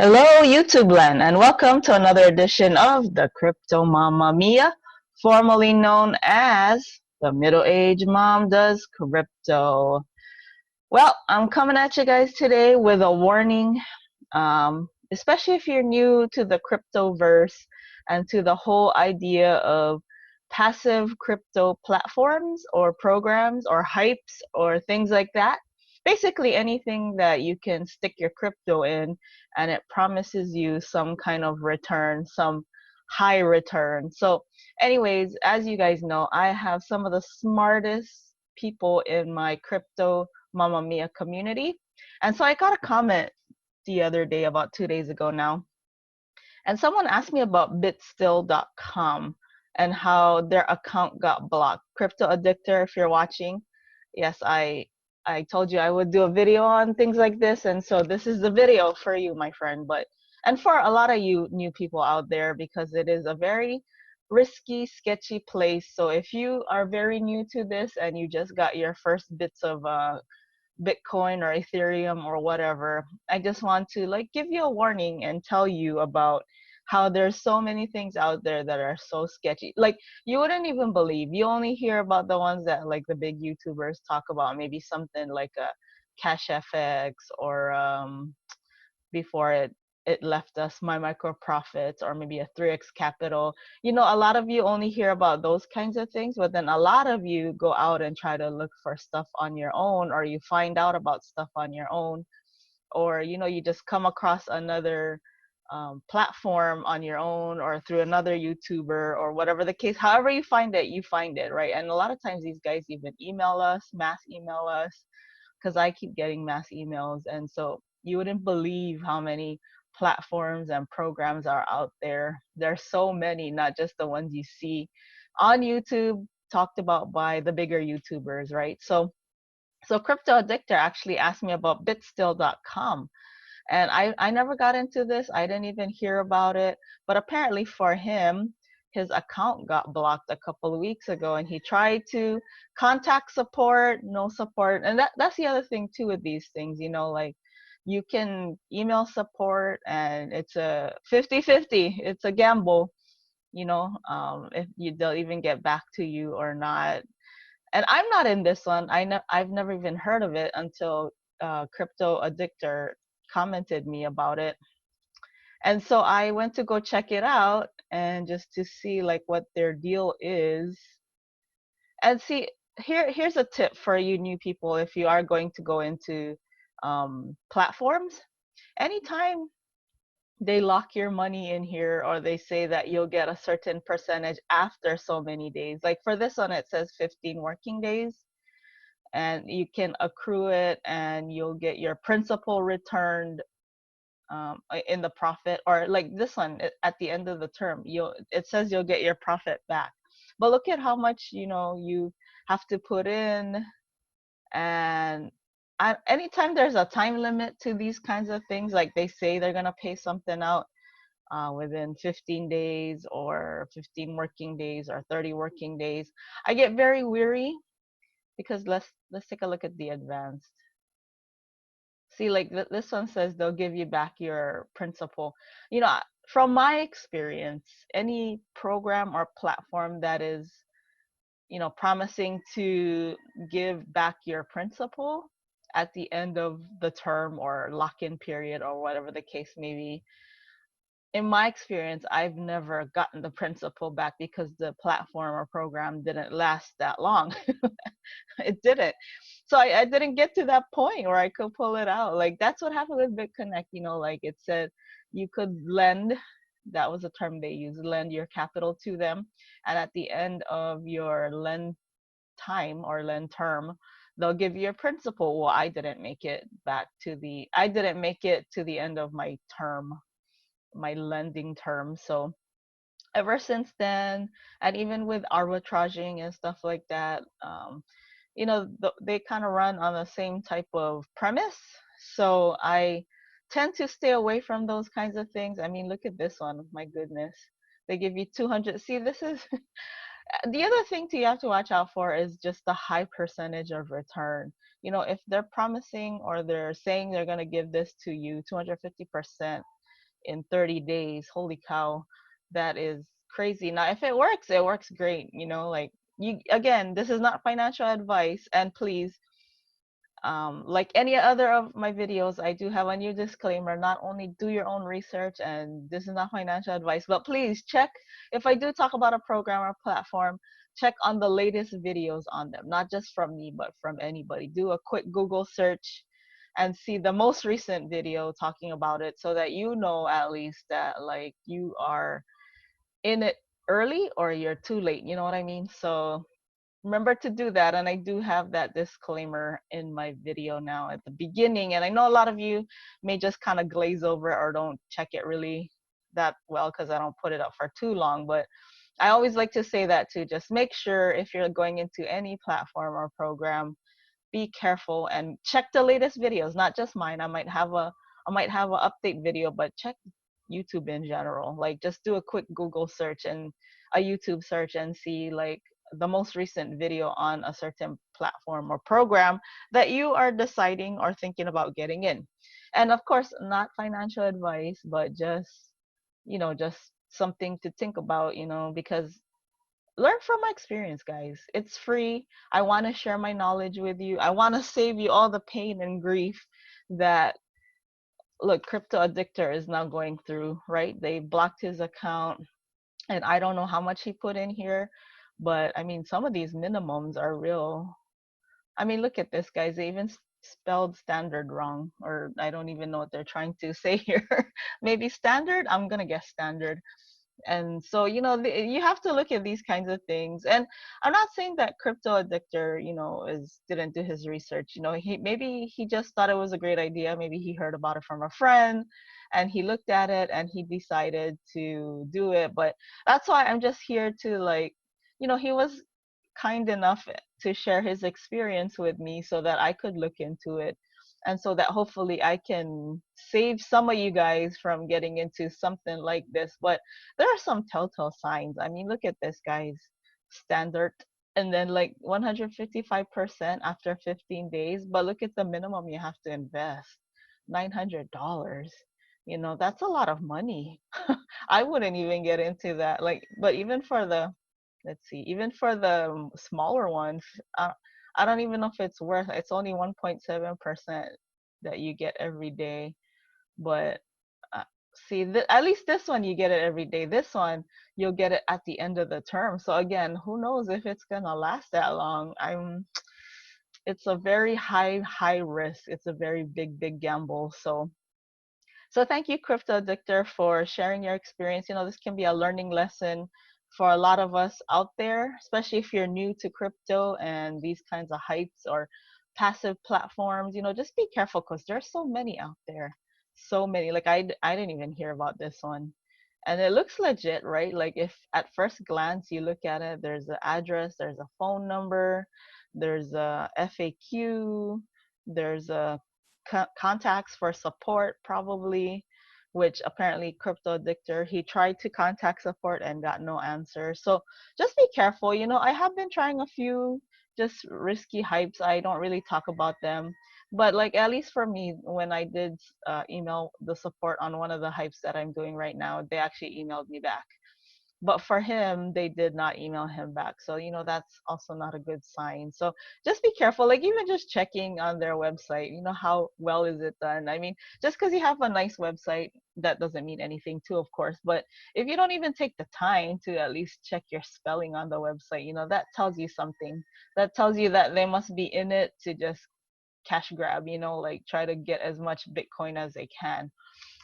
Hello, YouTube land, and welcome to another edition of the Crypto Mama Mia, formerly known as the Middle Age Mom Does Crypto. Well, I'm coming at you guys today with a warning, especially if you're new to the cryptoverse and to the whole idea of passive crypto platforms or programs or hypes or things like that. Basically, anything that you can stick your crypto in and it promises you some kind of return, some high return. So, anyways, as you guys know, I have some of the smartest people in my crypto Mamma Mia community. And so I got a comment the other day, about 2 days ago now, and someone asked me about bitstill.com and how their account got blocked. Crypto Addictor, if you're watching, yes, I told you I would do a video on things like this, and so this is the video for you, my friend. But and for a lot of you new people out there, because it is a very risky, sketchy place. So if you are very new to this and you just got your first bits of Bitcoin or Ethereum or whatever, I just want to like give you a warning and tell you about how there's so many things out there that are so sketchy. Like you wouldn't even believe. You only hear about the ones that like the big YouTubers talk about, maybe something like a Cash FX or before it left us my micro profits, or maybe a 3x capital. You know, a lot of you only hear about those kinds of things, but then a lot of you go out and try to look for stuff on your own, or you find out about stuff on your own, or you know, you just come across another platform on your own or through another YouTuber or whatever the case. However you find it, right? And a lot of times these guys even email us, mass email us, because I keep getting mass emails. And so you wouldn't believe how many platforms and programs are out there. There's so many, not just the ones you see on YouTube talked about by the bigger YouTubers, right? So Crypto Addictor actually asked me about bitstill.com. And I never got into this. I didn't even hear about it. But apparently for him, his account got blocked a couple of weeks ago, and he tried to contact support, no support. And that's the other thing too with these things, you know, like you can email support and it's a 50-50. It's a gamble, you know, if they'll even get back to you or not. And I'm not in this one. I've never even heard of it until Crypto Addictor commented me about it. And so I went to go check it out and just to see like what their deal is. And see, here's a tip for you new people if you are going to go into platforms. Anytime they lock your money in here, or they say that you'll get a certain percentage after so many days. Like for this one, it says 15 working days, and you can accrue it and you'll get your principal returned in the profit. Or like this one, at the end of the term, it says you'll get your profit back. But look at how much, you know, you have to put in. And anytime there's a time limit to these kinds of things, like they say they're going to pay something out within 15 days or 15 working days or 30 working days, I get very weary, because let's take a look at the advanced. See, like this one says they'll give you back your principal. You know, from my experience, any program or platform that is, you know, promising to give back your principal at the end of the term or lock-in period or whatever the case may be, in my experience, I've never gotten the principal back because the platform or program didn't last that long. It didn't. So I didn't get to that point where I could pull it out. Like that's what happened with BitConnect, you know, like it said you could lend, that was a term they used, lend your capital to them. And at the end of your lend time or lend term, they'll give you a principal. Well, I didn't make it to the end of my term, my lending term. So ever since then, and even with arbitraging and stuff like that, you know, they kind of run on the same type of premise. So I tend to stay away from those kinds of things. I mean, look at this one. My goodness. They give you 200. See, this is the other thing you have to watch out for is just the high percentage of return. You know, if they're promising or they're saying they're going to give this to you 250%, in 30 days. Holy cow, that is crazy. Now, if it works great. Like, you, again, this is not financial advice, and please, like any other of my videos, I do have a new disclaimer. Not only do your own research, and this is not financial advice, but please check, if I do talk about a program or platform, check on the latest videos on them, not just from me, but from anybody. Do a quick Google search and see the most recent video talking about it, so that you know at least that, like, you are in it early or you're too late. You know what I mean? So remember to do that. And I do have that disclaimer in my video now at the beginning. And I know a lot of you may just kind of glaze over or don't check it really that well because I don't put it up for too long. But I always like to say that too. Just make sure, if you're going into any platform or program, be careful and check the latest videos, not just mine. I might have a update video, but check YouTube in general. Like, just do a quick Google search and a YouTube search and see, like, the most recent video on a certain platform or program that you are deciding or thinking about getting in. And of course, not financial advice, but just something to think about, because learn from my experience, guys. It's free. I want to share my knowledge with you. I want to save you all the pain and grief that, look, Crypto Addictor is now going through, right? They blocked his account, and I don't know how much he put in here, but I mean, some of these minimums are real. I mean, look at this, guys. They even spelled standard wrong, or I don't even know what they're trying to say here. Maybe standard? I'm going to guess standard. And so, you have to look at these kinds of things. And I'm not saying that Crypto Addictor, is didn't do his research. He just thought it was a great idea. Maybe he heard about it from a friend, and he looked at it and he decided to do it. But that's why I'm just here to, like, he was kind enough to share his experience with me so that I could look into it, and so that hopefully I can save some of you guys from getting into something like this. But there are some telltale signs. I mean, look at this, guys. Standard, and then like 155% after 15 days. But look at the minimum you have to invest, $900. That's a lot of money. I wouldn't even get into that. Like, but even for the, let's see, even for the smaller ones, I don't even know if it's worth. It's only 1.7% that you get every day. But uh, see, at least this one you get it every day. This one you'll get it at the end of the term. So again, who knows if it's gonna last that long? It's a very high risk. It's a very big gamble. So thank you, Crypto Addictor, for sharing your experience. This can be a learning lesson for a lot of us out there, especially if you're new to crypto and these kinds of hypes or passive platforms. Just be careful because there's so many out there. So many. Like, I didn't even hear about this one. And it looks legit, right? Like, if at first glance you look at it, there's an address, there's a phone number, there's a FAQ, there's a contacts for support probably, which apparently Crypto Addictor, he tried to contact support and got no answer. So just be careful. I have been trying a few just risky hypes. I don't really talk about them, but like, at least for me, when I did email the support on one of the hypes that I'm doing right now, they actually emailed me back. But for him, they did not email him back. So, that's also not a good sign. So just be careful. Like, even just checking on their website, how well is it done? I mean, just because you have a nice website, that doesn't mean anything too, of course. But if you don't even take the time to at least check your spelling on the website, that tells you something. That tells you that they must be in it to just cash grab, like, try to get as much Bitcoin as they can.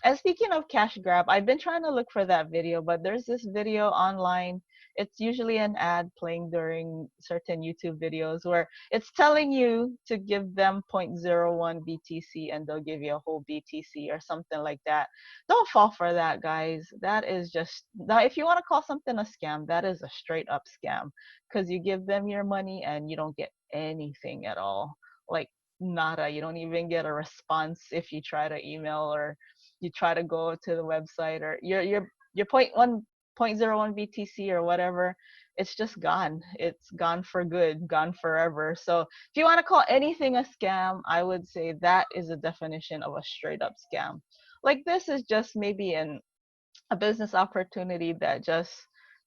And speaking of cash grab, I've been trying to look for that video, but there's this video online. It's usually an ad playing during certain YouTube videos where it's telling you to give them zero point zero 0.01 BTC and they'll give you a whole BTC or something like that. Don't fall for that, guys. That is just, now, if you want to call something a scam, that is a straight up scam, because you give them your money and you don't get anything at all. Like, nada. You don't even get a response if you try to email or you try to go to the website, or your point 0.01 BTC or whatever. It's just gone. It's gone for good, gone forever. So if you want to call anything a scam, I would say that is a definition of a straight up scam. like this is just maybe a business opportunity that just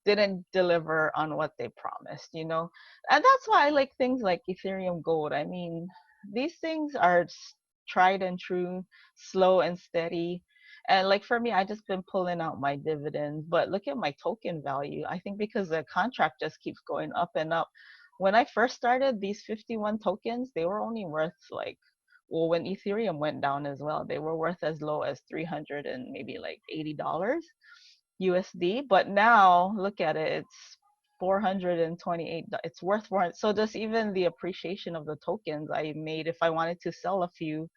didn't deliver on what they promised, you know? And that's why I like things like Ethereum Gold. I mean, these things are tried and true, slow and steady. And like for me, I just been pulling out my dividends, but look at my token value. I think because the contract just keeps going up and up. When I first started these 51 tokens, they were only worth like, well, when Ethereum went down as well, they were worth as low as 300 and maybe like $80 USD. But now look at it, it's 428. It's worth 400. So just even the appreciation of the tokens I made, if I wanted to sell a few,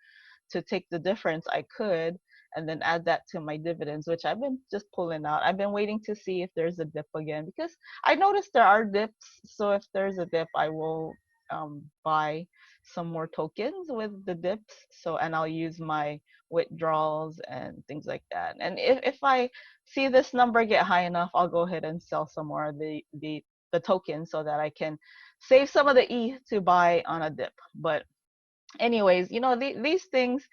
to take the difference, I could, and then add that to my dividends, which I've been just pulling out. I've been waiting to see if there's a dip again because I noticed there are dips. So if there's a dip, I will buy some more tokens with the dips. So, and I'll use my withdrawals and things like that. And if I see this number get high enough, I'll go ahead and sell some more of the tokens so that I can save some of the E to buy on a dip. But anyways, these things,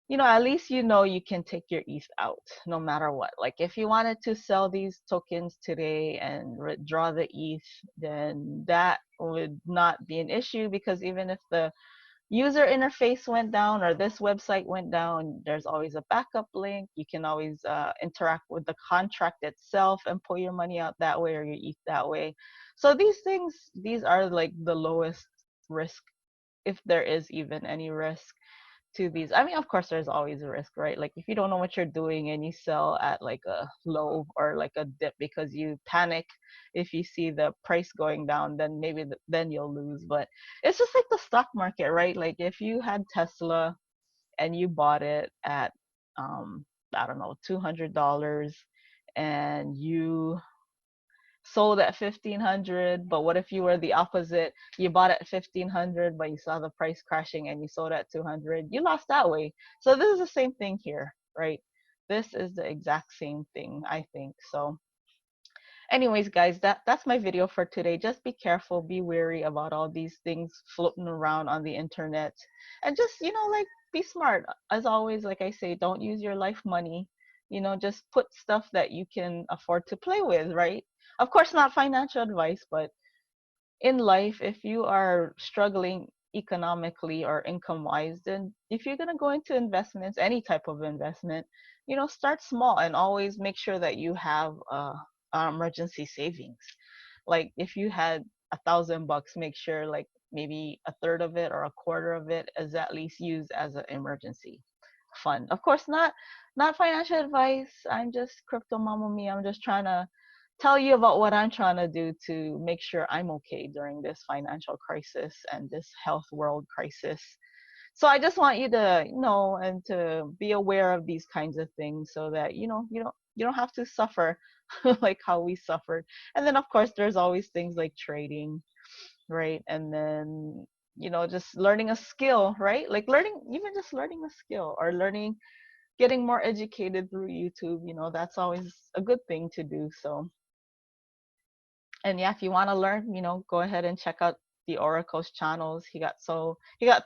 at least you can take your ETH out no matter what. Like if you wanted to sell these tokens today and withdraw the ETH, then that would not be an issue because even if the user interface went down or this website went down, there's always a backup link. You can always interact with the contract itself and pull your money out that way or your ETH that way. So these are like the lowest risk, if there is even any risk to these. I mean, of course, there's always a risk, right? Like if you don't know what you're doing and you sell at like a low or like a dip because you panic if you see the price going down, then maybe then you'll lose. But it's just like the stock market, right? Like if you had Tesla and you bought it at I don't know, $200, and you sold at 1500, but what if you were the opposite? You bought at 1500 but you saw the price crashing and you sold at 200. You lost that way. So this is the same thing here, right? This is the exact same thing, I think. So anyways, guys, that's my video for today. Just be careful, be wary about all these things floating around on the internet, and just like be smart. As always, like I say, don't use your life money. Just put stuff that you can afford to play with, right? Of course, not financial advice, but in life, if you are struggling economically or income wise, then if you're going to go into investments, any type of investment, start small and always make sure that you have emergency savings. Like if you had $1,000, make sure like maybe a third of it or a quarter of it is at least used as an emergency fund. Of course, not financial advice. I'm just crypto mama me. I'm just trying to tell you about what I'm trying to do to make sure I'm okay during this financial crisis and this health world crisis. So I just want you to know and to be aware of these kinds of things so that you don't have to suffer like how we suffered. And then of course there's always things like trading, right? And then just learning a skill, right? Like learning, even just learning a skill or getting more educated through YouTube, that's always a good thing to do. So, and yeah, if you want to learn, go ahead and check out the Oracle's channels. He got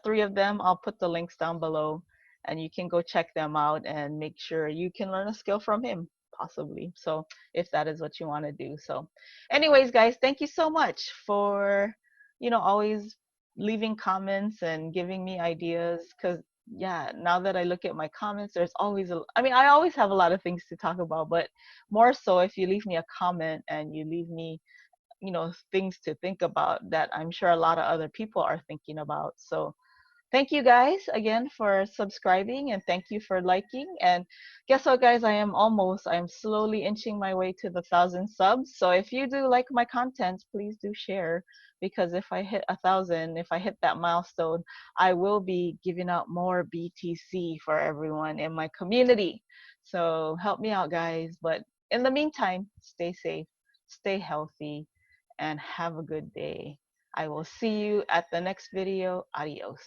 three of them. I'll put the links down below, and you can go check them out and make sure you can learn a skill from him, possibly. So if that is what you want to do. So, anyways, guys, thank you so much for always leaving comments and giving me ideas. Because yeah, now that I look at my comments, there's always I mean, I always have a lot of things to talk about, but more so if you leave me a comment and you leave me things to think about that I'm sure a lot of other people are thinking about. So thank you guys again for subscribing, and thank you for liking. And guess what, guys? I'm slowly inching my way to the 1,000 subs. So if you do like my content, please do share, because if I hit 1,000, if I hit that milestone, I will be giving out more BTC for everyone in my community. So help me out, guys. But in the meantime, stay safe, stay healthy, and have a good day. I will see you at the next video. Adios.